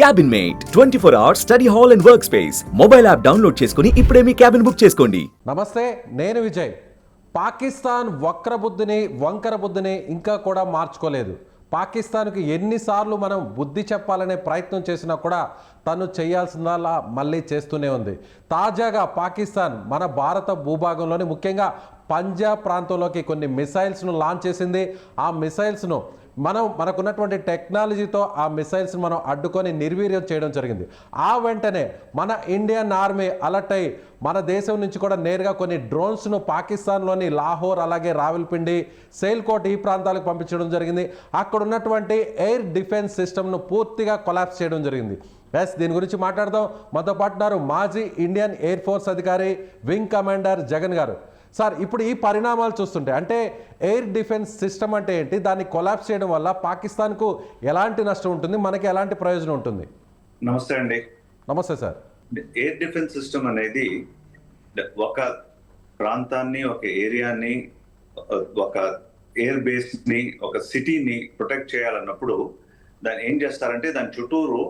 Cabin mate 24 hours study hall and work space mobile app download చేసుకుని ఇప్పుడే మీ cabin book చేసుకోండి. నమస్తే, నేను విజయ్. పాకిస్తాన్ వక్ర బుద్ధిని ఇంకా కూడా మార్చుకోలేదు. పాకిస్తాన్కి ఎన్నిసార్లు మనం బుద్ధి చెప్పాలనే ప్రయత్నం చేసినా కూడా తను చేయాల్సిందల్లా మళ్ళీ చేస్తూనే ఉంది. తాజాగా పాకిస్తాన్ మన భారత భూభాగంలోని ముఖ్యంగా పంజాబ్ ప్రాంతంలోకి కొన్ని మిసైల్స్ను లాంచ్ చేసింది. ఆ మిసైల్స్ను మనకున్నటువంటి టెక్నాలజీతో ఆ మిసైల్స్ని మనం అడ్డుకొని నిర్వీర్యం చేయడం జరిగింది. ఆ వెంటనే మన ఇండియన్ ఆర్మీ అలర్ట్ అయి మన దేశం నుంచి కూడా నేరుగా కొన్ని డ్రోన్స్ను పాకిస్తాన్లోని లాహోర్, అలాగే రావల్పిండి, సేల్కోట్ ఈ ప్రాంతాలకు పంపించడం జరిగింది. అక్కడ ఉన్నటువంటి ఎయిర్ డిఫెన్స్ సిస్టమ్ను పూర్తిగా కొలాప్స్ చేయడం జరిగింది. దీని గురించి మాట్లాడదాం. మనతో పాటున్నారు మాజీ ఇండియన్ ఎయిర్ ఫోర్స్ అధికారి, వింగ్ కమాండర్ జగన్ గారు. సార్, ఇప్పుడు ఈ పరిణామాలు చూస్తుంటే అంటే ఎయిర్ డిఫెన్స్ సిస్టమ్ అంటే ఏంటి, దాన్ని కొలాప్స్ చేయడం వల్ల పాకిస్తాన్కు ఎలాంటి నష్టం ఉంటుంది, మనకి ఎలాంటి ప్రయోజనం ఉంటుంది? నమస్తే అండి. నమస్తే సార్. ఎయిర్ డిఫెన్స్ సిస్టమ్ అనేది ఒక ప్రాంతాన్ని, ఒక ఏరియాని, ఒక ఎయిర్ బేస్ ని, ఒక సిటీని ప్రొటెక్ట్ చేయాలన్నప్పుడు దాన్ని ఏం చేస్తారంటే దాని చుట్టూరు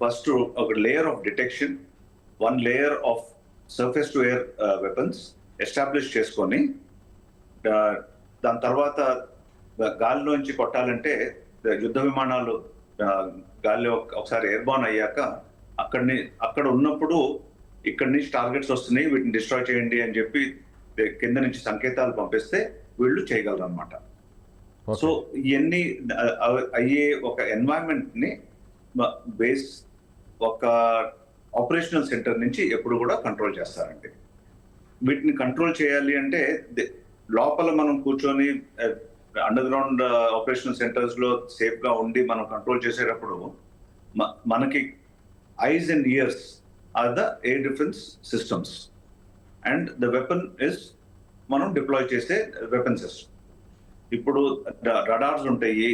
ఫస్ట్ ఒక layer of detection, one layer of surface to air weapons establish చేసుకొని దాని తర్వాత గాలిలోంచి కొట్టాలంటే యుద్ధ విమానాలు గాలిలో ఒకసారి ఎయిర్బార్న్ అయ్యాక అక్కడ ఉన్నప్పుడు ఇక్కడి నుంచి టార్గెట్స్ వస్తున్నాయి, వీటిని డిస్ట్రాయ్ చేయండి అని చెప్పి కింద నుంచి సంకేతాలు పంపిస్తే వీళ్ళు చేయగలరు అనమాట. సో ఇవన్నీ అయ్యే ఒక ఎన్వైరన్మెంట్ ని బేస్ ఒక ఆపరేషనల్ సెంటర్ నుంచి ఎప్పుడు కూడా కంట్రోల్ చేస్తారండి. వీటిని కంట్రోల్ చేయాలి అంటే లోపల మనం కూర్చొని అండర్ గ్రౌండ్ ఆపరేషనల్ సెంటర్స్ లో సేఫ్ గా ఉండి మనం కంట్రోల్ చేసేటప్పుడు మనకి ice and years or the air defence systems and the weapon is మనం డిప్లాయ్ చేసే వెపన్ సిస్టమ్. ఇప్పుడు రడార్స్ ఉంటాయి,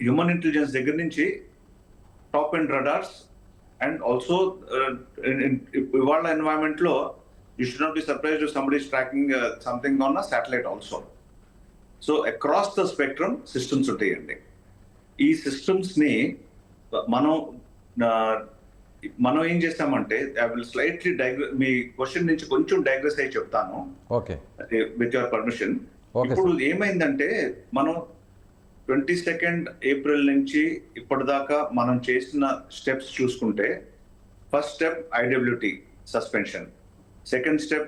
హ్యూమన్ ఇంటెలిజెన్స్ దగ్గర నుంచి టాప్ అండ్ రడార్స్ అండ్ ఆల్సో ఇవాళ ఎన్వైరన్మెంట్ లో you should not be surprised if somebody is tracking something on a satellite also. So across the spectrum systems ఉంటాయండి. ఈ సిస్టమ్స్ ని మనం ఏం చేస్తామంటే I will slightly me question నుంచి కొంచెం డైగ్రెస్ అయ్యి చెప్తాను, ఓకే, విత్ యువర్ పర్మిషన్. ఇప్పుడు ఏమైందంటే మనం 22 ఏప్రిల్ నుంచి ఇప్పటిదాకా మనం చేసిన స్టెప్స్ చూసుకుంటే, first step IWT suspension, second step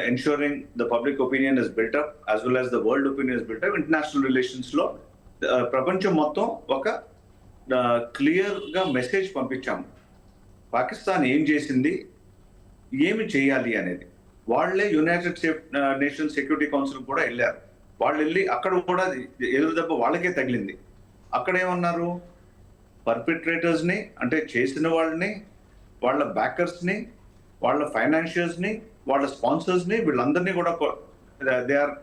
ensuring the public opinion is built up as well as the world opinion is built up. International relations లో ప్రపంచం మొత్తం ఒక క్లియర్ గా మెసేజ్ పంపించాము, పాకిస్తాన్ ఏం చేసింది, ఏమి చేయాలి అనేది. వాళ్ళే యునైటెడ్ నేషన్స్ సెక్యూరిటీ కౌన్సిల్ కూడా వెళ్ళారు. వాళ్ళు వెళ్ళి అక్కడ కూడా ఎదురు దెబ్బ వాళ్ళకే తగిలింది. అక్కడ ఏమన్నారు, పర్పిట్రేటర్స్ ని అంటే చేసిన వాళ్ళని, వాళ్ళ బ్యాకర్స్ ని, వాళ్ళ ఫైనాన్షియల్స్ ని, వాళ్ళ స్పాన్సర్స్ ని, వీళ్ళందరినీ కూడా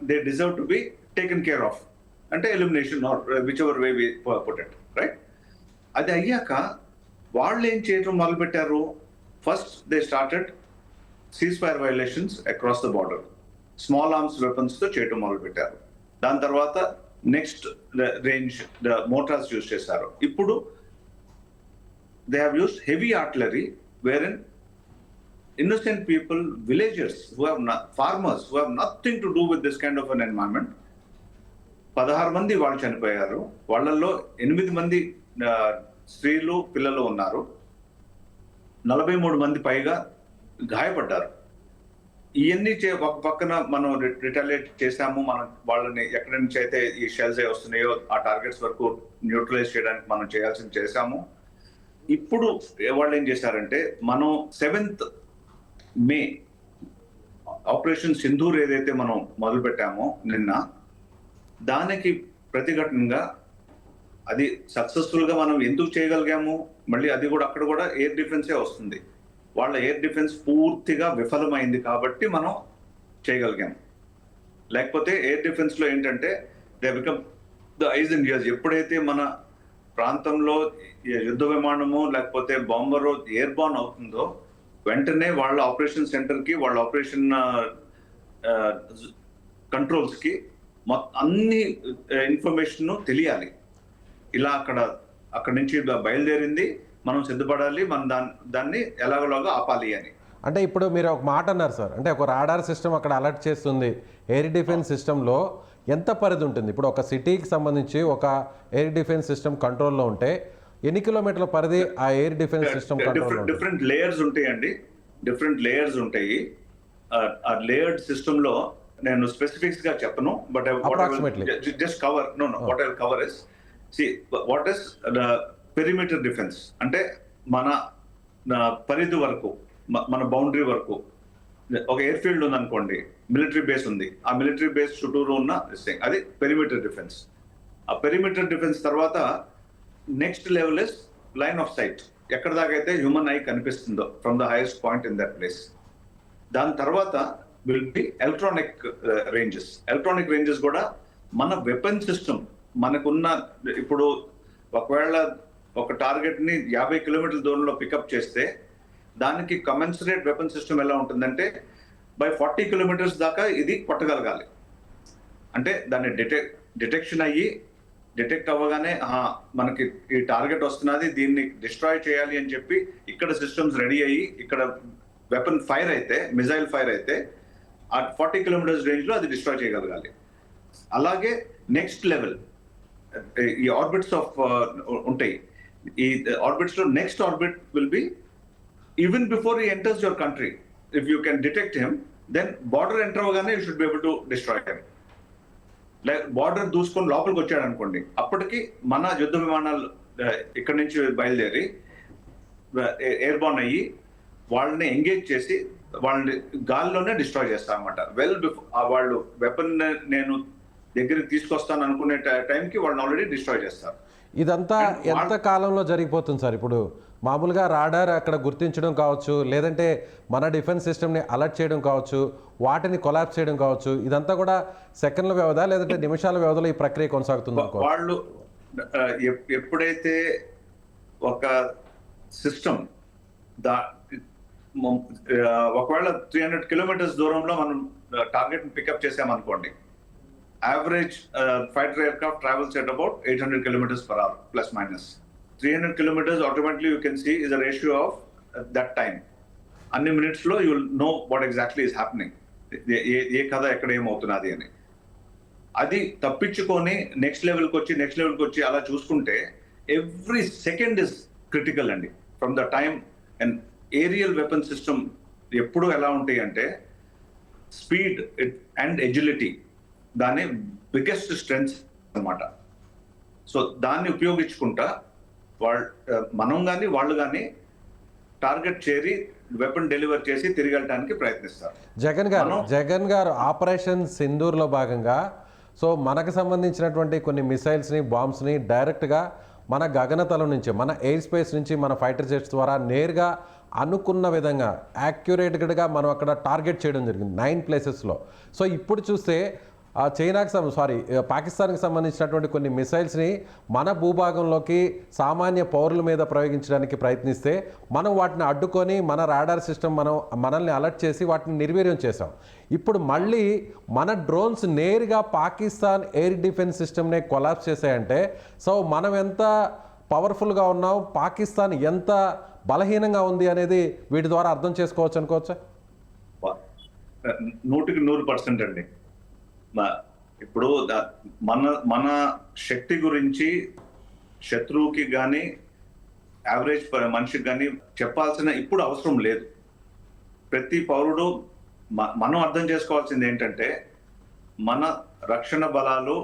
they deserve to be taken care of, అంటే elimination or whichever way we put it, right. అది అయ్యాక వాళ్ళు ఏం చేయడం మొదలు పెట్టారు, first they started ceasefire violations across the border, small arms weapons తో చేయడం మొదలు పెట్టారు. దాని తర్వాత నెక్స్ట్ రేంజ్ మోటార్స్ యూజ్ చేశారు. ఇప్పుడు they have used heavy artillery wherein innocent people, villagers who have farmers who have nothing to do with this kind of an environment, 16 మంది వాళ్ళు చనిపోయారు. వాళ్ళల్లో 8 మంది స్త్రీలు, పిల్లలు ఉన్నారు. 43 మంది పైగా గాయపడ్డారు. ఇవన్నీ ఒక పక్కన మనం రిటాలియేట్ చేశాము. మనం వాళ్ళని ఎక్కడి నుంచి అయితే ఈ షెల్స్ వస్తున్నాయో ఆ టార్గెట్స్ వరకు న్యూట్రలైజ్ చేయడానికి మనం చేయాల్సింది చేశాము. ఇప్పుడు వాళ్ళు ఏం చేశారంటే, మనం 7th మే ఆపరేషన్ సింధూర్ ఏదైతే మనం మొదలు పెట్టామో నిన్న, దానికి ప్రతిఘటనగా అది సక్సెస్ఫుల్ గా మనం ఎందుకు చేయగలిగాము, మళ్ళీ అది కూడా అక్కడ కూడా ఎయిర్ డిఫెన్సే వస్తుంది. వాళ్ళ ఎయిర్ డిఫెన్స్ పూర్తిగా విఫలమైంది కాబట్టి మనం చేయగలిగాము. లేకపోతే ఎయిర్ డిఫెన్స్ లో ఏంటంటే they become the ice and years. ఎప్పుడైతే మన ప్రాంతంలో యుద్ధ విమానము లేకపోతే బాంబరు ఎయిర్ బార్న్ అవుతుందో, వెంటనే వాళ్ళ ఆపరేషన్ సెంటర్ కి, వాళ్ళ ఆపరేషన్ కంట్రోల్స్ కి అన్ని ఇన్ఫర్మేషన్ తెలియాలి. ఇలా అక్కడ అక్కడి నుంచి బయలుదేరింది, మనం సిద్ధపడాలి, మనం దాన్ని ఎలాగోలాగా ఆపాలి అని. అంటే ఇప్పుడు మీరు ఒక మాట అన్నారు సార్, అంటే ఒక రాడార్ సిస్టమ్ అక్కడ అలర్ట్ చేస్తుంది. ఎయిర్ డిఫెన్స్ సిస్టంలో ఎంత పరిధి ఉంటుంది? ఇప్పుడు ఒక సిటీకి సంబంధించి ఒక ఎయిర్ డిఫెన్స్ సిస్టమ్ కంట్రోల్లో ఉంటే ఎన్ని కిలోమీటర్ల పరిధి ఆ ఎయిర్ డిఫెన్స్ సిస్టమ్ కంట్రోల్లో? డిఫరెంట్ లేయర్స్ ఉంటాయండి, డిఫరెంట్ లేయర్స్ ఉంటాయి. ఆ లేయర్డ్ సిస్టమ్ లో నేను స్పెసిఫిక్స్ గా చెప్పను, but just cover what I cover is what is perimeter defence. అంటే మన పరిధి వరకు, మన బౌండరీ వరకు. ఒక ఎయిర్ ఫీల్డ్ ఉంది అనుకోండి, మిలిటరీ బేస్ ఉంది, ఆ మిలిటరీ బేస్ చుట్టూరు ఉన్న అది పెరిమీటర్ డిఫెన్స్. ఆ పెరిమీటర్ డిఫెన్స్ తర్వాత next level is line of sight, ఎక్కడ దాకా అయితే హ్యూమన్ ఐ కనిపిస్తుందో from the highest point in that place. దాని తర్వాత will be electronic ranges. Electronic ranges కూడా మన వెపన్ సిస్టమ్ మనకున్న, ఇప్పుడు ఒకవేళ ఒక టార్గెట్ ని 50 కిలోమీటర్ల దూరంలో పికప్ చేస్తే దానికి కమెన్సరేట్ వెపన్ సిస్టమ్ ఎలా ఉంటుందంటే బై 40 కిలోమీటర్స్ దాకా ఇది కొట్టగలగాలి. అంటే దాన్ని డిటెక్షన్ అయ్యి, డిటెక్ట్ అవ్వగానే మనకి ఈ టార్గెట్ వస్తున్నది, దీన్ని డిస్ట్రాయ్ చేయాలి అని చెప్పి ఇక్కడ సిస్టమ్స్ రెడీ అయ్యి, ఇక్కడ వెపన్ ఫైర్ అయితే, మిజైల్ ఫైర్ అయితే ఆ 40 కిలోమీటర్స్ రేంజ్ లో అది డిస్ట్రాయ్ చేయగలగాలి. అలాగే నెక్స్ట్ లెవెల్ ఈ ఆర్బిట్స్ ఆఫ్ ఉంటాయి. ఈ ఆర్బిట్స్ లో next orbit will be even before he enters your country, if you can detect him, then border enter అవ్వగానే you should be able to destroy him. Border దూసుకొని లోపలికి వచ్చాడు అనుకోండి, అప్పటికి మన యుద్ధ విమానాలు ఇక్కడ నుంచి బయలుదేరి ఎయిర్ బార్న్ అయ్యి వాళ్ళని ఎంగేజ్ చేసి వాళ్ళని గాల్లోనే డిస్ట్రాయ్ చేస్తాం అనమాట. వెల్ బిఫోర్ వాళ్ళు వెపన్ నేను దగ్గరికి తీసుకొస్తాను అనుకునే టైంకి వాళ్ళని ఆల్రెడీ డిస్ట్రాయ్ చేస్తారు. ఇదంతా ఎంత కాలంలో జరిగిపోతుంది సార్? ఇప్పుడు మామూలుగా రాడార్ అక్కడ గుర్తించడం కావచ్చు, లేదంటే మన డిఫెన్స్ సిస్టమ్ని అలర్ట్ చేయడం కావచ్చు, వాటిని కొలాప్స్ చేయడం కావచ్చు, ఇదంతా కూడా సెకండ్ల వ్యవధా లేదంటే నిమిషాల వ్యవధిలో ఈ ప్రక్రియ కొనసాగుతుంది? వాళ్ళు ఎప్పుడైతే ఒక సిస్టమ్ ఒకవేళ 300 కిలోమీటర్స్ దూరంలో మనం టార్గెట్ పికప్ చేసామనుకోండి, average fighter aircraft travels at about 800 kilometers per hour plus minus. 300 kilometers automatically you can see is a ratio of that time. అన్ని మినిట్స్ లో you will know what exactly is happening, ఏ కథ ఎక్కడ ఏమవుతున్నది అని. అది తప్పించుకొని next లెవెల్కి వచ్చి అలా చూసుకుంటే ఎవ్రీ సెకండ్ ఇస్ క్రిటికల్ అండి. From the time and aerial weapon system ఎప్పుడు ఎలా ఉంటాయి అంటే స్పీడ్ అండ్ ఎజిలిటీ దాని బిగ్గెస్ట్ స్ట్రెంగ్త్ అన్నమాట. సో దాన్ని ఉపయోగించుకుంటా మనం కానీ వాళ్ళు కానీ టార్గెట్ చేరి వెపన్ డెలివర్ చేసి తిరిగి వెళ్ళడానికి ప్రయత్నిస్తారు. జగన్ గారు ఆపరేషన్ సింధూర్లో భాగంగా సో మనకు సంబంధించినటువంటి కొన్ని మిసైల్స్ని, బాంబ్స్ని డైరెక్ట్గా మన గగనతలం నుంచి, మన ఎయిర్ స్పేస్ నుంచి, మన ఫైటర్ జెట్స్ ద్వారా నేరుగా అనుకున్న విధంగా యాక్యురేట్గా మనం అక్కడ టార్గెట్ చేయడం జరిగింది 9 ప్లేసెస్లో. సో ఇప్పుడు చూస్తే పాకిస్తాన్కి సంబంధించినటువంటి కొన్ని మిసైల్స్ని మన భూభాగంలోకి సామాన్య పౌరుల మీద ప్రయోగించడానికి ప్రయత్నిస్తే మనం వాటిని అడ్డుకొని మన రాడార్ సిస్టమ్ మనల్ని అలర్ట్ చేసి వాటిని నిర్వీర్యం చేసాం. ఇప్పుడు మళ్ళీ మన డ్రోన్స్ నేరుగా పాకిస్తాన్ ఎయిర్ డిఫెన్స్ సిస్టమ్నే కొలాప్స్ చేశాయంటే సో మనం ఎంత పవర్ఫుల్గా ఉన్నాం, పాకిస్తాన్ ఎంత బలహీనంగా ఉంది అనేది వీటి ద్వారా అర్థం చేసుకోవచ్చు అనుకోవచ్చా? 100% అండి. ఇప్పుడు మన శక్తి గురించి శత్రువుకి కానీ యావరేజ్ మనిషికి కానీ చెప్పాల్సిన ఇప్పుడు అవసరం లేదు. ప్రతి పౌరుడు మనం అర్థం చేసుకోవాల్సింది ఏంటంటే మన రక్షణ బలాలు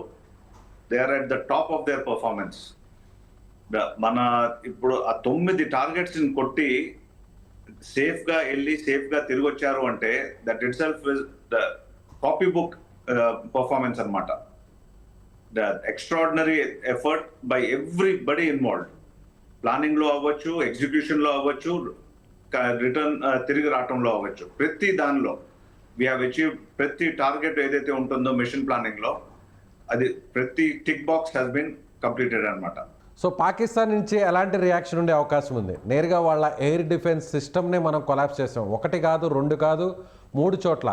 they are at the top of their performance. మన ఇప్పుడు ఆ 9 టార్గెట్స్ కొట్టి సేఫ్ గా వెళ్ళి సేఫ్ గా తిరిగి వచ్చారు అంటే that itself is the copybook performance అన్నమాట. The extraordinary effort by everybody involved. Planning లో అవ్వచ్చు, ఎగ్జిక్యూషన్ లో అవ్వచ్చు, రిటర్న్ తిరిగి రావటంలో అవ్వచ్చు, ప్రతి దానిలో వి హావ్ అచీవ్డ్. ప్రతి టార్గెట్ ఏదైతే ఉంటుందో మిషన్ ప్లానింగ్ లో అది ప్రతి tick box has been completed అన్నమాట. సో పాకిస్తాన్ నుంచి ఎలాంటి రియాక్షన్ ఉండే అవకాశం ఉంది? నేరుగా వాళ్ళ ఎయిర్ డిఫెన్స్ సిస్టమ్నే మనం కొలాప్స్ చేసాం. 1 కాదు, 2 కాదు, 3 చోట్ల.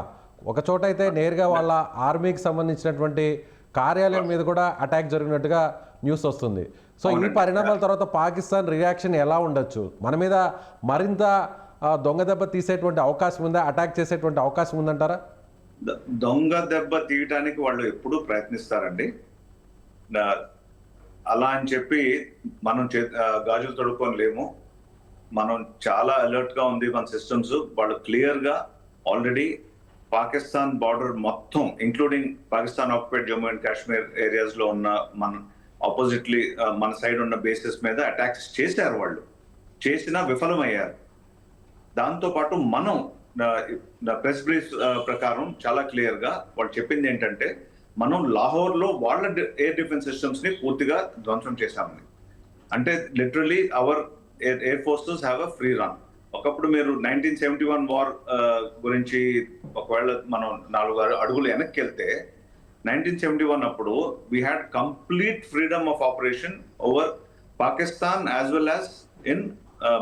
ఒక చోట అయితే నేరుగా వాళ్ళ ఆర్మీకి సంబంధించినటువంటి కార్యాలయం మీద కూడా అటాక్ జరిగినట్టుగా న్యూస్ వస్తుంది. సో ఈ అవునండి. పరిణామాల తర్వాత పాకిస్తాన్ రియాక్షన్ ఎలా ఉండొచ్చు? మన మీద మరింత దొంగ దెబ్బ తీసేటువంటి అవకాశం ఉందా? అటాక్ చేసేటువంటి అవకాశం ఉందంటారా? దొంగ దెబ్బ తీయటానికి వాళ్ళు ఎప్పుడూ ప్రయత్నిస్తారండి. అలా అని చెప్పి మనం గాజులు తొడుక్కొని లేము. మనం చాలా అలర్ట్ గా ఉంది మన సిస్టమ్స్. వాళ్ళు క్లియర్ గా ఆల్రెడీ పాకిస్తాన్ బార్డర్ మొత్తం including Pakistan occupied Jammu and Kashmir areas లో ఉన్న మన ఆపోజిట్లీ మన సైడ్ ఉన్న బేసెస్ మీద అటాక్స్ చేశారు. వాళ్ళు చేసినా విఫలమయ్యారు. దాంతో పాటు మనం ప్రెస్ బ్రీఫ్ ప్రకారం చాలా క్లియర్ గా వాళ్ళు చెప్పింది ఏంటంటే మనం లాహోర్ లో వాళ్ళ ఎయిర్ డిఫెన్స్ సిస్టమ్స్ ని పూర్తిగా ధ్వంసం చేశామని. అంటే literally our air forces have a free run. ఒకప్పుడు మీరు 1971 వార్ గురించి ఒకవేళ మనం 4 అడుగులు వెనక్కి వెళ్తే 1971 అప్పుడు we had complete freedom of operation over Pakistan as well as in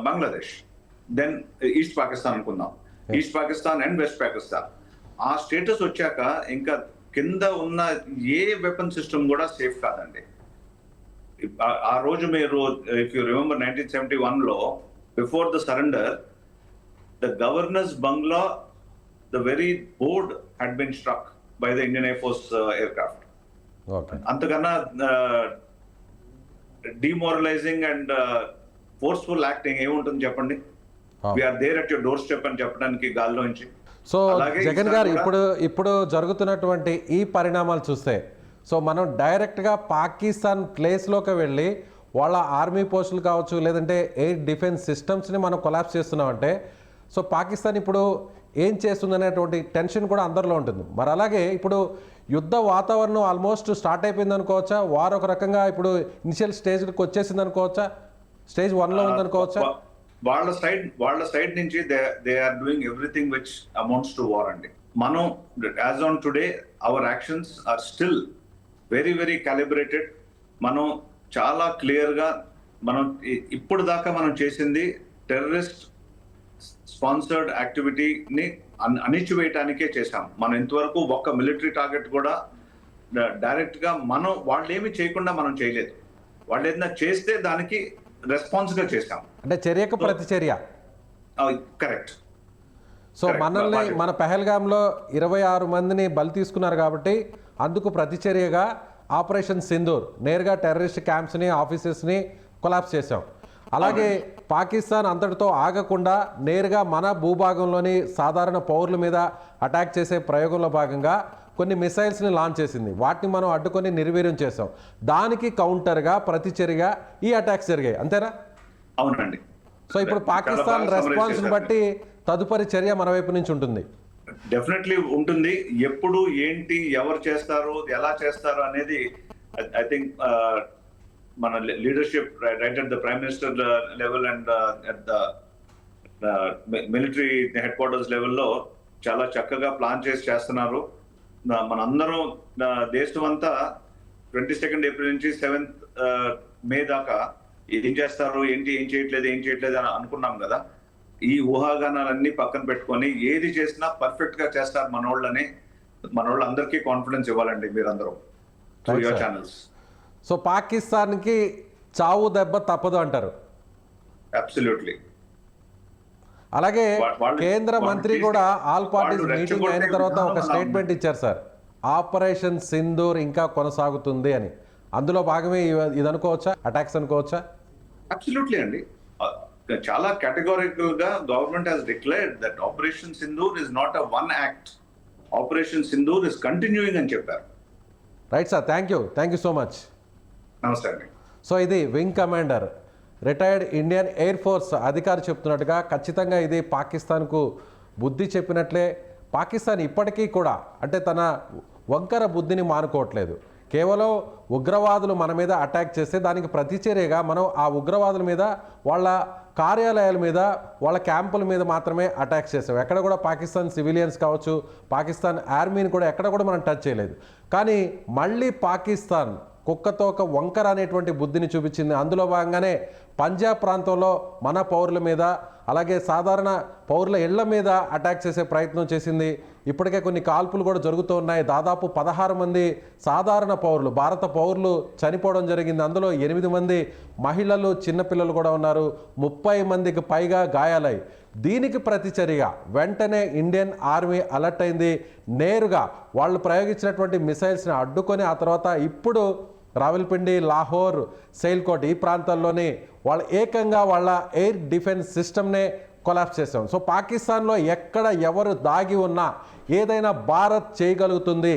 Bangladesh. Then east Pakistan అనుకుందాం, east Pakistan and west Pakistan. ఆ స్టేటస్ వచ్చాక ఇంకా కింద ఉన్న ఏ వెపన్ సిస్టమ్ కూడా సేఫ్ కాదండి. ఆ రోజు మీరు ఇఫ్ యూ రిమెంబర్ 1971 లో before the surrender the governor's bungalow the very board had been struck by the Indian air force aircraft. అంతకన్నా డిమోరలైజింగ్ అండ్ ఫోర్స్ఫుల్ యాక్టింగ్ ఏముంటుంది చెప్పండి? We're there at your doorstep అని చెప్పడానికి గాల్లోంచి. So Jagan గారు ఇప్పుడు జరుగుతున్నటువంటి ఈ పరిణామాలు చూస్తే సో మనం డైరెక్ట్గా పాకిస్తాన్ ప్లేస్లోకి వెళ్ళి వాళ్ళ ఆర్మీ పోస్టులు కావచ్చు లేదంటే ఎయిర్ డిఫెన్స్ సిస్టమ్స్ని మనం కొలాప్స్ చేస్తున్నామంటే సో పాకిస్తాన్ ఇప్పుడు ఏం చేస్తుందనేటువంటి టెన్షన్ కూడా అందరిలో ఉంటుంది. మరి అలాగే ఇప్పుడు యుద్ధ వాతావరణం ఆల్మోస్ట్ స్టార్ట్ అయిపోయింది అనుకోవచ్చా? వారు ఒక రకంగా ఇప్పుడు ఇనిషియల్ స్టేజ్కి వచ్చేసింది అనుకోవచ్చా? స్టేజ్ 1లో ఉందనుకోవచ్చా? వాళ్ళ సైడ్ నుంచి they are doing everything which amounts to war అండి. మనం as on today our actions are still very very calibrated. మనం చాలా క్లియర్ గా మనం ఇప్పుడు దాకా మనం చేసింది టెర్రరిస్ట్ స్పాన్సర్డ్ యాక్టివిటీని అణిచివేయటానికే చేశాం. మనం ఇంతవరకు ఒక్క మిలిటరీ టార్గెట్ కూడా డైరెక్ట్ గా వాళ్ళు ఏమి చేయకుండా మనం చేయలేదు. వాళ్ళు ఏదైనా చేస్తే దానికి రెస్పాన్స్ గా చేశాం. అంటే చర్యకు ప్రతిచర్య. కరెక్ట్. సో మనల్ని మన పెహల్గాంలో 26 మందిని బలి తీసుకున్నారు కాబట్టి అందుకు ప్రతిచర్యగా ఆపరేషన్ సింధూర్ నేరుగా టెర్రరిస్ట్ క్యాంప్స్ని ఆఫీసెస్ని కొలాప్స్ చేశాం. అలాగే పాకిస్తాన్ అంతటితో ఆగకుండా నేరుగా మన భూభాగంలోని సాధారణ పౌరుల మీద అటాక్ చేసే ప్రయోగంలో భాగంగా కొన్ని మిసైల్స్ని లాంచ్ చేసింది. వాటిని మనం అడ్డుకొని నిర్వీర్యం చేసాం. దానికి కౌంటర్గా ప్రతిచర్యగా ఈ అటాక్స్ జరిగాయి. అంతేనా? అవునండి. సో ఇప్పుడు పాకిస్తాన్ రెస్పాన్స్ బట్టి తదుపరి చర్య మన వైపు నుంచి ఉంటుంది. డెఫినెట్లీ ఉంటుంది. ఎప్పుడు ఏంటి ఎవరు చేస్తారు ఎలా చేస్తారు అనేది ఐ థింక్ మన leadership right at the prime minister level and at the military head quarters లెవెల్లో చాలా చక్కగా ప్లాన్ చేస్తున్నారు. మనందరం దేశం అంతా 22 ఏప్రిల్ నుంచి 7th మే దాకా ఏం చేస్తారు ఏం చేయట్లేదు అని అనుకున్నాం కదా. ఈ ఊహాగానాలన్నీ పక్కన పెట్టుకొని ఏది చేసినా పర్ఫెక్ట్ గా చేస్తారు మనోళ్ళు అందరికీ కాన్ఫిడెన్స్ ఇవ్వాలండి మీరందరూ యువర్ ఛానల్స్. సో పాకిస్తాన్కి చావు దెబ్బ తప్పదు అంటారు. అబ్సల్యూట్లీ. అలాగే కేంద్ర మంత్రి కూడా ఆల్ పార్టీస్ మీటింగ్ అయిన తర్వాత ఒక స్టేట్మెంట్ ఇచ్చారు సార్, ఆపరేషన్ సింధూర్ ఇంకా కొనసాగుతుంది అని. అందులో భాగమే ఇది అనుకోవచ్చా? అటాక్స్ అనుకోవచ్చా? అబ్సల్యూట్లీ అండి. చాలా కేటగారికల్ గా government has declared that operation Sindoor is not a one act. Operation Sindoor is continuing అని చెప్పారు. Right sir, thank you so much. నమస్తే అండి. సో ఇది wing commander retired Indian air force అధికారి చెప్తున్నట్టుగా ఖచ్చితంగా ఇది పాకిస్తాన్కు బుద్ధి చెప్పినట్లే. పాకిస్తాన్ ఇప్పటికీ కూడా అంటే తన వంకర బుద్ధిని మానుకోవట్లేదు. కేవలం ఉగ్రవాదులు మన మీద అటాక్ చేస్తే దానికి ప్రతిచర్యగా మనం ఆ ఉగ్రవాదుల మీద, వాళ్ళ కార్యాలయాల మీద, వాళ్ళ క్యాంపుల మీద మాత్రమే అటాక్ చేసాం. ఎక్కడ కూడా పాకిస్తాన్ సివిలియన్స్ కావచ్చు, పాకిస్తాన్ ఆర్మీని కూడా ఎక్కడ కూడా మనం టచ్ చేయలేదు. కానీ మళ్ళీ పాకిస్తాన్ కుక్కతో ఒక వంకర అనేటువంటి బుద్ధిని చూపించింది. అందులో భాగంగానే పంజాబ్ ప్రాంతంలో మన పౌరుల మీద అలాగే సాధారణ పౌరుల ఇళ్ల మీద అటాక్ చేసే ప్రయత్నం చేసింది. ఇప్పటికే కొన్ని కాల్పులు కూడా జరుగుతూ ఉన్నాయి. దాదాపు 16 మంది సాధారణ పౌరులు, భారత పౌరులు చనిపోవడం జరిగింది. అందులో 8 మంది మహిళలు, చిన్నపిల్లలు కూడా ఉన్నారు. 30 మందికి పైగా గాయాలై. దీనికి ప్రతిచర్యగా వెంటనే ఇండియన్ ఆర్మీ అలర్ట్ అయింది. నేరుగా వాళ్ళు ప్రయోగించినటువంటి మిసైల్స్ని అడ్డుకొని ఆ తర్వాత ఇప్పుడు రావల్పిండి, లాహోర్, సైల్కోట్ ఈ ప్రాంతాల్లోనే వాళ్ళు ఏకంగా వాళ్ళ ఎయిర్ డిఫెన్స్ సిస్టమ్నే కొలాప్స్ చేసాం. సో పాకిస్తాన్లో ఎక్కడ ఎవరు దాగి ఉన్నా ఏదైనా భారత్ చేయగలుగుతుంది.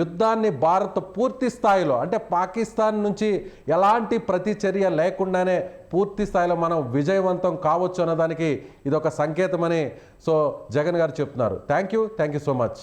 యుద్ధాన్ని భారత్ పూర్తి స్థాయిలో, అంటే పాకిస్తాన్ నుంచి ఎలాంటి ప్రతిచర్య లేకుండానే పూర్తి స్థాయిలో మనం విజయవంతం కావచ్చు అన్నదానికి ఇదొక సంకేతమని సో జగన్ గారు చెప్తున్నారు. Thank you so much.